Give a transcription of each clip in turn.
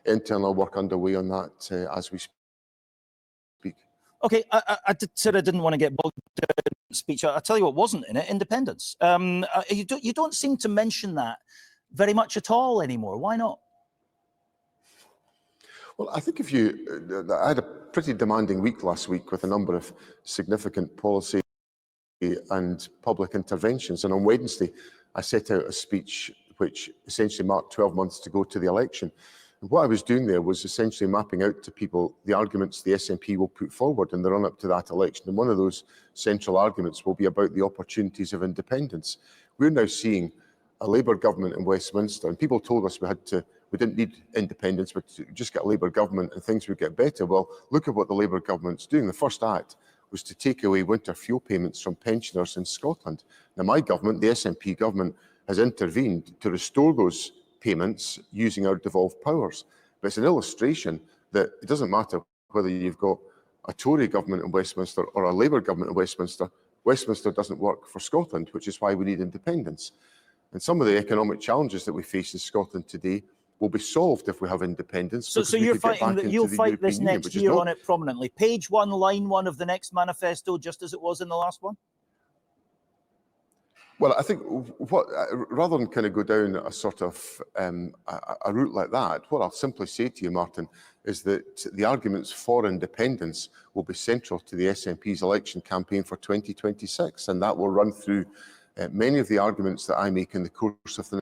internal work underway on that as we speak. Okay, I said I didn't want to get bogged down in speech. I'll tell you what wasn't in it: independence. You don't seem to mention that very much at all anymore. Why not? Well, I think I had a pretty demanding week last week with a number of significant policy and public interventions. And on Wednesday, I set out a speech which essentially marked 12 months to go to the election. And what I was doing there was essentially mapping out to people the arguments the SNP will put forward in the run-up to that election. And one of those central arguments will be about the opportunities of independence. We're now seeing a Labour government in Westminster, and people told us we didn't need independence, but to just get a Labour government and things would get better. Well, look at what the Labour government's doing. The first act was to take away winter fuel payments from pensioners in Scotland. Now, my government, the SNP government, has intervened to restore those payments using our devolved powers. But it's an illustration that it doesn't matter whether you've got a Tory government in Westminster or a Labour government in Westminster. Westminster doesn't work for Scotland, which is why we need independence. And some of the economic challenges that we face in Scotland today will be solved if we have independence. So you're fighting that you'll fight this next year on it prominently. Page 1, line 1 of the next manifesto, just as it was in the last one? Well, I think rather than kind of go down a sort of a route like that, what I'll simply say to you, Martin, is that the arguments for independence will be central to the SNP's election campaign for 2026, and that will run through many of the arguments that I make in the course of the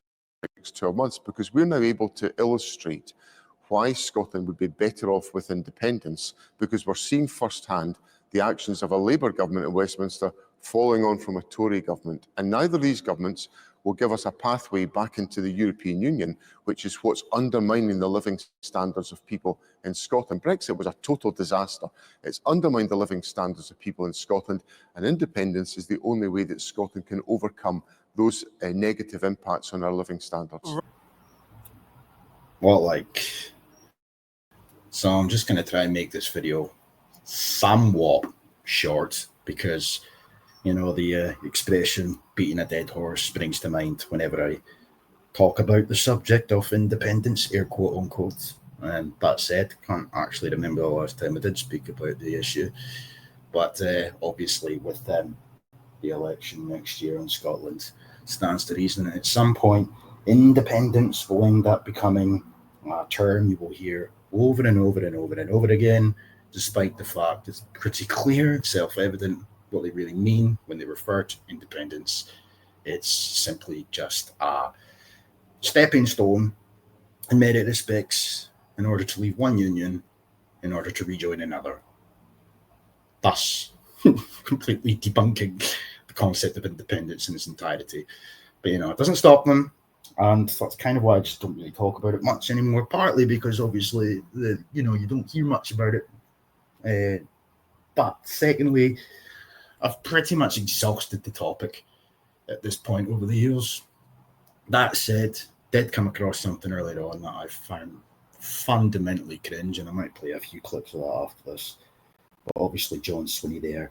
next 12 months, because we're now able to illustrate why Scotland would be better off with independence, because we're seeing firsthand the actions of a Labour government in Westminster following on from a Tory government. And neither of these governments will give us a pathway back into the European Union, which is what's undermining the living standards of people in Scotland. Brexit was a total disaster. It's undermined the living standards of people in Scotland, and independence is the only way that Scotland can overcome those negative impacts on our living standards. Well, so I'm just going to try and make this video somewhat short, because the expression beating a dead horse springs to mind whenever I talk about the subject of independence, air quote unquote. And that said, can't actually remember the last time I did speak about the issue. But obviously with the election next year in Scotland, stands to reason that at some point independence will end up becoming a term you will hear over and over and over and over again, despite the fact it's pretty clear, self-evident, what they really mean when they refer to independence. It's simply just a stepping stone in many respects in order to leave one union in order to rejoin another, thus completely debunking the concept of independence in its entirety. But it doesn't stop them, and that's kind of why I just don't really talk about it much anymore, partly because obviously you don't hear much about it, but secondly, I've pretty much exhausted the topic at this point over the years. That said, did come across something earlier on that I found fundamentally cringe, and I might play a few clips of that after this. But obviously John Swinney there,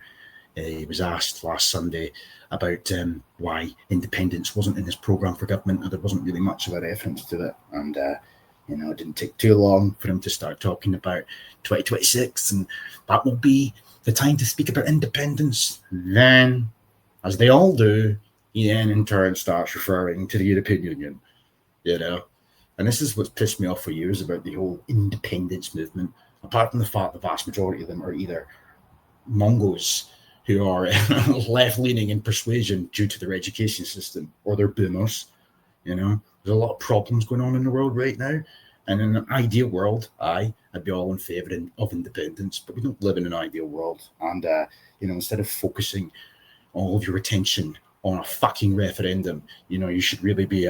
he was asked last Sunday about why independence wasn't in his programme for government, and there wasn't really much of a reference to it. And it didn't take too long for him to start talking about 2026, and that will be the time to speak about independence. Then, as they all do, he then in turn starts referring to the European Union, And this is what's pissed me off for years about the whole independence movement, apart from the fact the vast majority of them are either Mongols who are left-leaning in persuasion due to their education system, or they're boomers. There's a lot of problems going on in the world right now. And in an ideal world, I'd be all in favour of independence, but we don't live in an ideal world. And, instead of focusing all of your attention on a fucking referendum, you should really be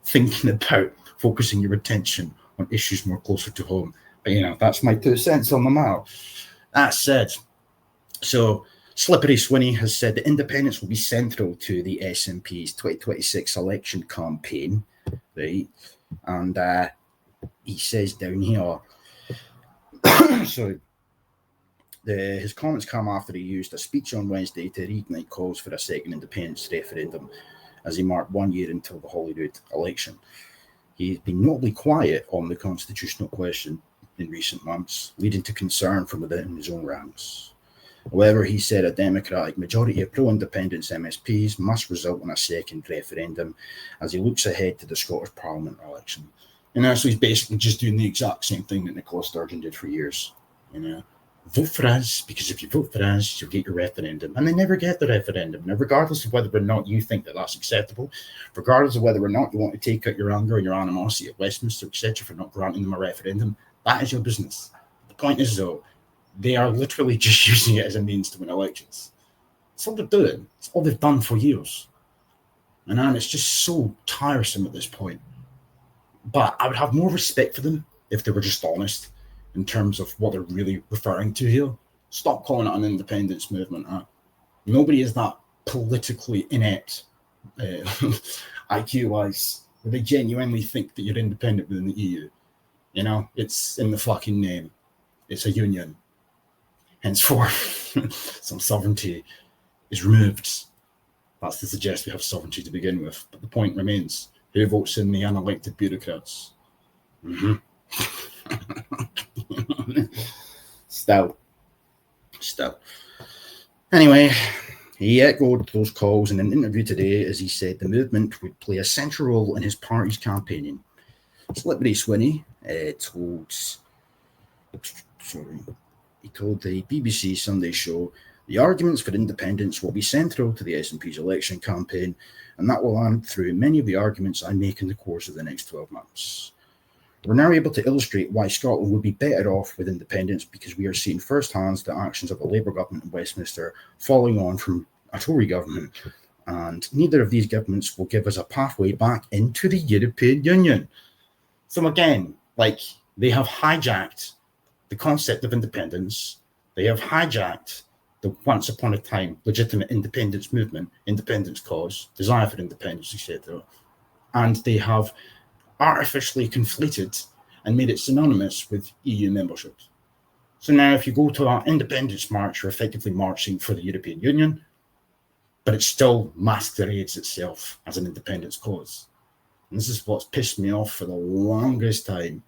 thinking about focusing your attention on issues more closer to home. But, that's my 2 cents on the matter. That said, so Slippery Swinney has said that independence will be central to the SNP's 2026 election campaign, right? And, he says down here, his comments come after he used a speech on Wednesday to reignite calls for a second independence referendum as he marked 1 year until the Holyrood election. He's been notably quiet on the constitutional question in recent months, leading to concern from within his own ranks. However, he said a democratic majority of pro-independence MSPs must result in a second referendum as he looks ahead to the Scottish Parliament election. So he's basically just doing the exact same thing that Nicola Sturgeon did for years. Vote for us, because if you vote for us, you'll get your referendum. And they never get the referendum. Now, regardless of whether or not you think that that's acceptable, regardless of whether or not you want to take out your anger and your animosity at Westminster, etc., for not granting them a referendum, that is your business. The point is, though, they are literally just using it as a means to win elections. That's all they're doing. It's all they've done for years. And it's just so tiresome at this point. But I would have more respect for them if they were just honest in terms of what they're really referring to here. Stop calling it an independence movement. Nobody is that politically inept, IQ-wise, where they genuinely think that you're independent within the EU. It's in the fucking name. It's a union. Henceforth, some sovereignty is removed. That's to suggest we have sovereignty to begin with. But the point remains, who votes in the unelected bureaucrats? Still. Anyway, he echoed those calls in an interview today as he said the movement would play a central role in his party's campaigning. Slippery Swinney told the BBC Sunday show the arguments for independence will be central to the SNP's election campaign, and that will run through many of the arguments I make in the course of the next 12 months. We're now able to illustrate why Scotland would be better off with independence because we are seeing firsthand the actions of a Labour government in Westminster following on from a Tory government, and neither of these governments will give us a pathway back into the European Union. So again, they have hijacked the concept of independence. They have hijacked the once upon a time legitimate independence movement, independence cause, desire for independence, etc. And they have artificially conflated and made it synonymous with EU membership. So now if you go to our independence march, you're effectively marching for the European Union, but it still masquerades itself as an independence cause. And this is what's pissed me off for the longest time.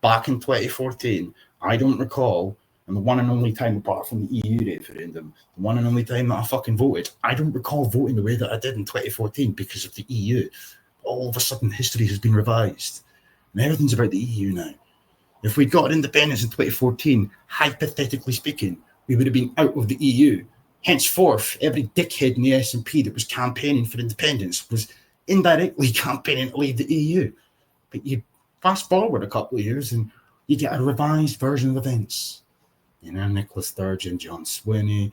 Back in 2014, I don't recall, and the one and only time apart from the EU referendum, the one and only time that I fucking voted, I don't recall voting the way that I did in 2014 because of the EU. All of a sudden, history has been revised, and everything's about the EU now. If we'd got independence in 2014, hypothetically speaking, we would have been out of the EU. Henceforth, every dickhead in the SNP that was campaigning for independence was indirectly campaigning to leave the EU. But you fast forward a couple of years and you get a revised version of events. Nicola Sturgeon, John Swinney,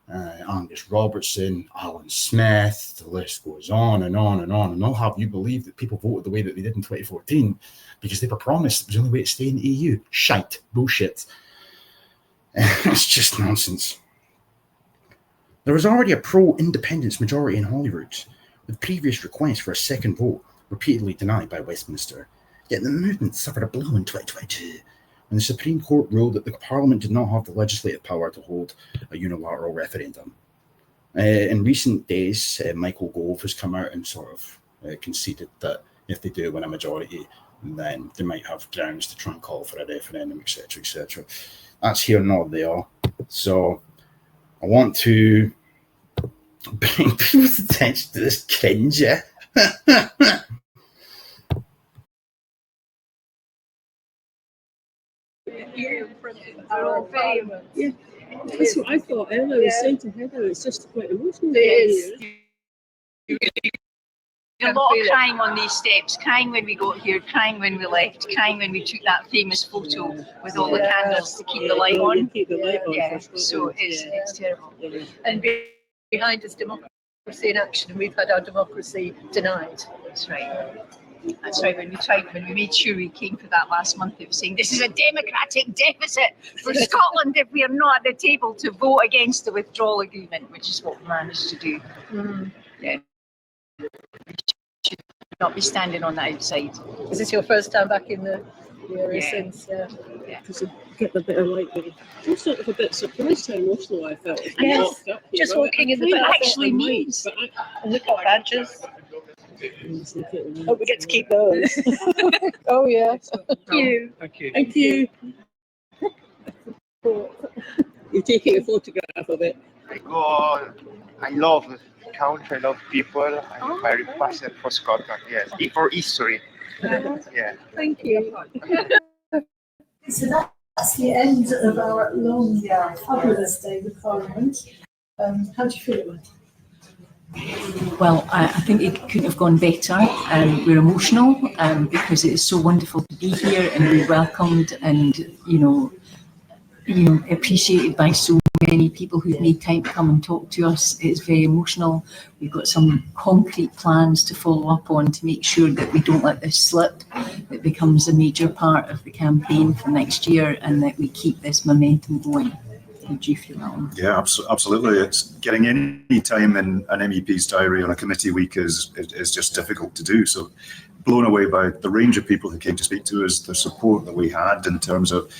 Angus Robertson, Alan Smith, the list goes on and on and on. And they'll have you believe that people voted the way that they did in 2014 because they were promised it was the only way to stay in the EU. Shite. Bullshit. It's just nonsense. There was already a pro-independence majority in Holyrood, with previous requests for a second vote repeatedly denied by Westminster. Yet the movement suffered a blow in 2022 when the Supreme Court ruled that the Parliament did not have the legislative power to hold a unilateral referendum. In recent days, Michael Gove has come out and sort of conceded that if they do win a majority, then they might have grounds to try and call for a referendum, etc., etc. That's here, not there. So I want to bring people's attention to this cringe. Yeah, that's what I thought earlier. I was saying to Heather, it's just quite emotional. It is. A lot of crying on these steps, crying when we got here, crying when we left, crying when we took that famous photo with all the candles to keep the light on. Keep the light on. Yeah, so it's terrible. Yeah. And behind us, democracy in action, and we've had our democracy denied. That's right. That's right. When we made sure we came for that last month, it was saying this is a democratic deficit for Scotland if we are not at the table to vote against the withdrawal agreement, which is what we managed to do. Yeah. We should not be standing on the outside. Is this your first time back in the area since? Yeah. Because you get the bit of light there. I'm sort of a bit surprised how emotional I felt. Yes, just walking in the back. Actually means. And look at badges. Hope we get to keep those. Oh, yeah. Thank you. Thank you. Thank you. You're taking a photograph of it. I love the country, I love people. I'm very passionate for Scotland, yes. For history. Yeah. Thank you. So that's the end of our long, fabulous day with Parliament. How do you feel it went? Well, I think it couldn't have gone better. We're emotional because it is so wonderful to be here and be welcomed and, appreciated by so many people who've made time to come and talk to us. It's very emotional. We've got some concrete plans to follow up on to make sure that we don't let this slip. It becomes a major part of the campaign for next year and that we keep this momentum going. How do you feel that one? Yeah, absolutely. It's getting any time in an MEP's diary on a committee week is just difficult to do. So blown away by the range of people who came to speak to us, the support that we had in terms of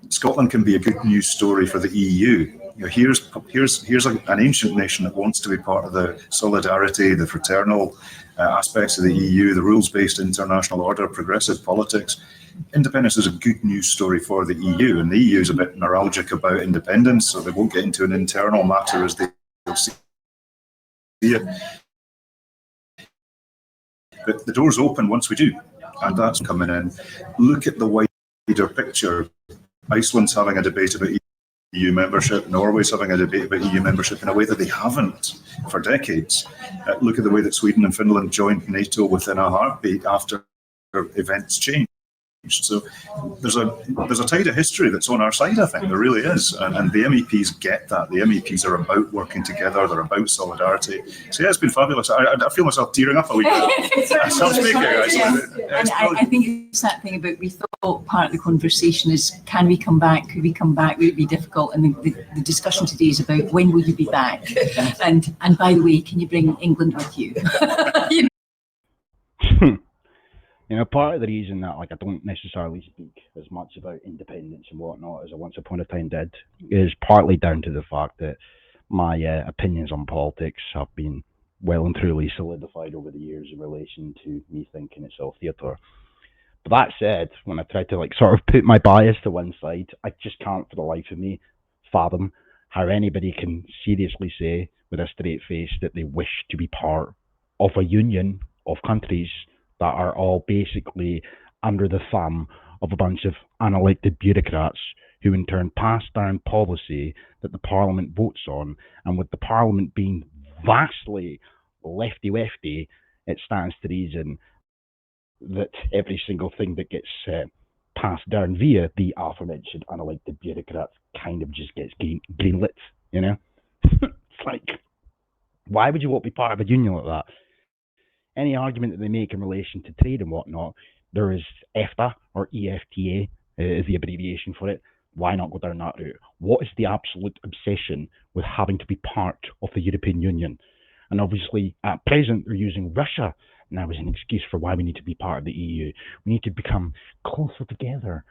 Scotland can be a good news story for the EU. Here's an ancient nation that wants to be part of the solidarity, the fraternal aspects of the EU, the rules-based international order, progressive politics. Independence is a good news story for the EU, and the EU is a bit neuralgic about independence, so they won't get into an internal matter as they see it. But the door's open once we do, and that's coming in. Look at the wider picture. Iceland's having a debate about EU membership. Norway's having a debate about EU membership in a way that they haven't for decades. Look at the way that Sweden and Finland joined NATO within a heartbeat after events changed. So there's a tide of history that's on our side, I think. There really is. And the MEPs get that. The MEPs are about working together. They're about solidarity. So yeah, it's been fabulous. I feel myself tearing up a wee bit. I think it's that thing about we thought part of the conversation is, can we come back? Could we come back? Would it be difficult? And the discussion today is about when will you be back? And by the way, can you bring England with you? Part of the reason that I don't necessarily speak as much about independence and whatnot as I once upon a time did is partly down to the fact that my opinions on politics have been well and truly solidified over the years in relation to me thinking it's all theatre. But that said, when I try to sort of put my bias to one side, I just can't for the life of me fathom how anybody can seriously say with a straight face that they wish to be part of a union of countries that are all basically under the thumb of a bunch of unelected bureaucrats who in turn pass down policy that the Parliament votes on, and with the Parliament being vastly lefty-wefty, it stands to reason that every single thing that gets passed down via the aforementioned unelected bureaucrats kind of just gets greenlit, It's like, why would you want to be part of a union like that? Any argument that they make in relation to trade and whatnot, there is EFTA or EFTA is the abbreviation for it. Why not go down that route? What is the absolute obsession with having to be part of the European Union? And obviously, at present, they're using Russia now as an excuse for why we need to be part of the EU. We need to become closer together.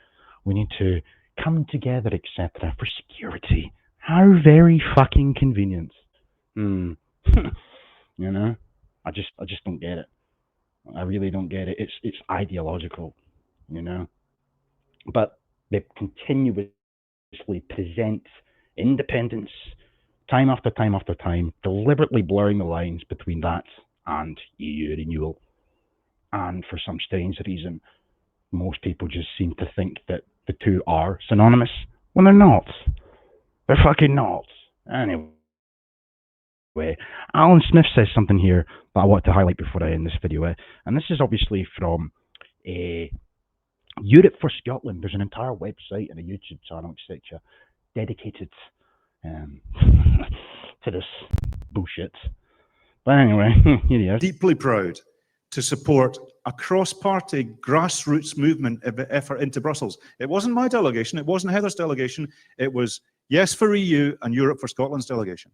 We need to come together, etc. for security. How very fucking convenient. I just don't get it. I really don't get it. It's ideological, But they continuously present independence time after time after time, deliberately blurring the lines between that and EU renewal. And for some strange reason, most people just seem to think that the two are synonymous when they're not. They're fucking not. Anyway. Alan Smith says something here that I want to highlight before I end this video, and this is obviously from Europe for Scotland. There's an entire website and a YouTube channel, etc., dedicated to this bullshit. But anyway, here he is. Deeply proud to support a cross-party grassroots movement effort into Brussels. It wasn't my delegation, it wasn't Heather's delegation, it was Yes for EU and Europe for Scotland's delegation.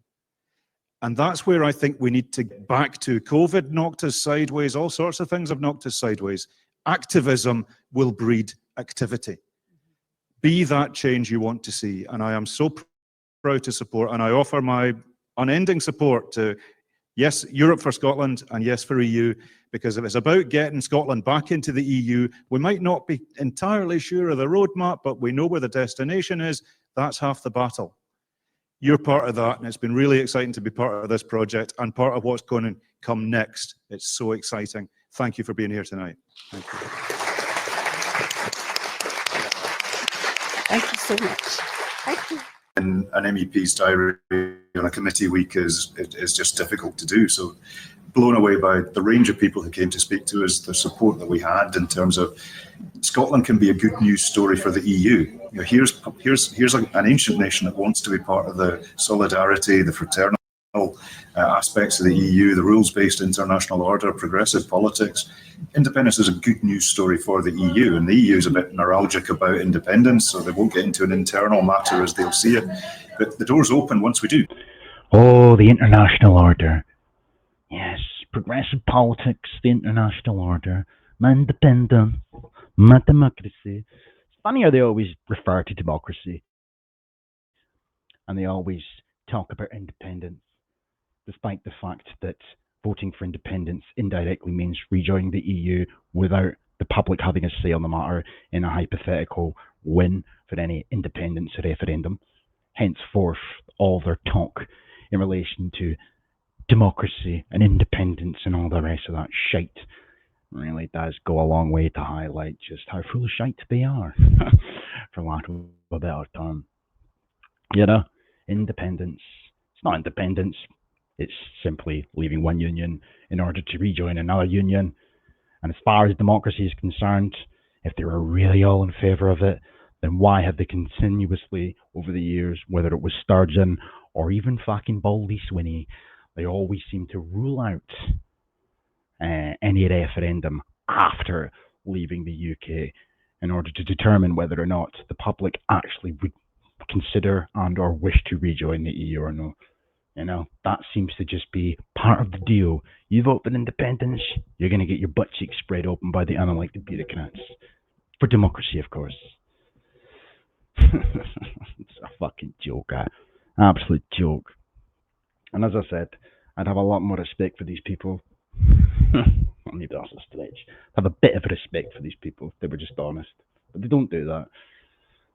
And that's where I think we need to get back to. COVID knocked us sideways, all sorts of things have knocked us sideways. Activism will breed activity. Be that change you want to see. And I am so proud to support, and I offer my unending support to Yes, Europe for Scotland, and yes for EU, because if it's about getting Scotland back into the EU, we might not be entirely sure of the roadmap, but we know where the destination is. That's half the battle. You're part of that, and it's been really exciting to be part of this project and part of what's going to come next. It's so exciting. Thank you for being here tonight. Thank you. Thank you so much. Thank you. In an MEP's diary on a committee week is just difficult to do. So blown away by the range of people who came to speak to us, the support that we had in terms of Scotland can be a good news story for the EU. You know, here's an ancient nation that wants to be part of the solidarity, the fraternal aspects of the EU, the rules-based international order, progressive politics. Independence is a good news story for the EU, and the EU is a bit neuralgic about independence, so they won't get into an internal matter as they'll see it. But the door's open once we do. Oh, the international order. Yes, progressive politics, the international order, my independence, my democracy. It's funny how they always refer to democracy, and they always talk about independence, despite the fact that voting for independence indirectly means rejoining the EU without the public having a say on the matter in a hypothetical win for any independence referendum. Henceforth, all their talk in relation to democracy and independence and all the rest of that shite really does go a long way to highlight just how full of shite they are, for lack of a better term. You know, independence. It's not independence. It's simply leaving one union in order to rejoin another union. And as far as democracy is concerned, if they were really all in favour of it, then why have they continuously, over the years, whether it was Sturgeon or even fucking Baldy Swinney, they always seem to rule out any referendum after leaving the UK in order to determine whether or not the public actually would consider and or wish to rejoin the EU or no. You know, that seems to just be part of the deal. You vote for independence, you're going to get your butt cheeks spread open by the unelected bureaucrats. For democracy, of course. It's a fucking joke, absolute joke. And as I said, I'd have a lot more respect for these people. Maybe that's a stretch. Have a bit of respect for these people if they were just honest. But they don't do that.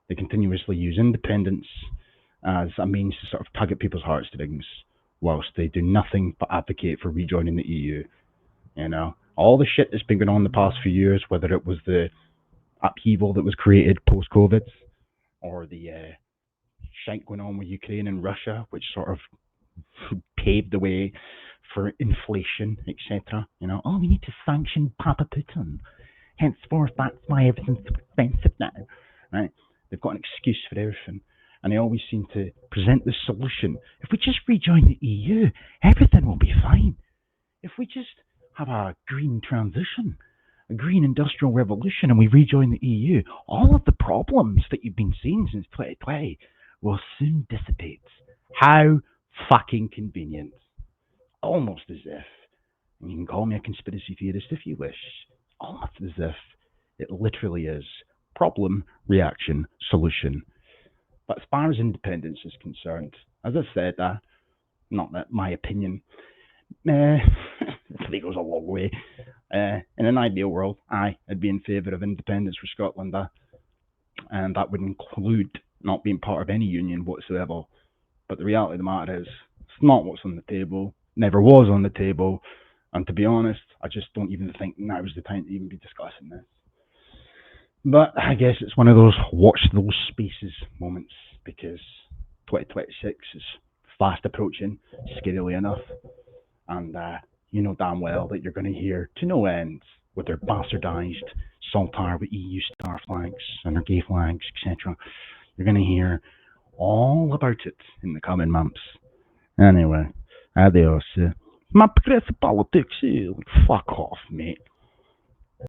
They continuously use independence as a means to sort of tug at people's heartstrings, whilst they do nothing but advocate for rejoining the EU. You know, all the shit that's been going on the past few years, whether it was the upheaval that was created post-COVID, or the shite going on with Ukraine and Russia, which sort of paved the way for inflation, etc. You know, oh, we need to sanction Papa Putin. Henceforth, that's why everything's so expensive now, right? They've got an excuse for everything. And they always seem to present the solution. If we just rejoin the EU, everything will be fine. If we just have a green transition, a green industrial revolution, and we rejoin the EU, all of the problems that you've been seeing since 2020 will soon dissipate. How fucking convenient. Almost as if, and you can call me a conspiracy theorist if you wish, almost as if it literally is problem, reaction, solution. But as far as independence is concerned, as I said, not that my opinion, it goes a long way. In an ideal world, I'd be in favour of independence for Scotland, and that would include not being part of any union whatsoever. But the reality of the matter is, it's not what's on the table, never was on the table, and to be honest, I just don't even think now is the time to even be discussing this. But I guess it's one of those watch those spaces moments, because 2026 is fast approaching, scarily enough. And you know damn well that you're going to hear to no end with their bastardized saltire with EU star flags and their gay flags, etc. You're going to hear all about it in the coming months. Anyway, adios. My progressive politics, fuck off, mate.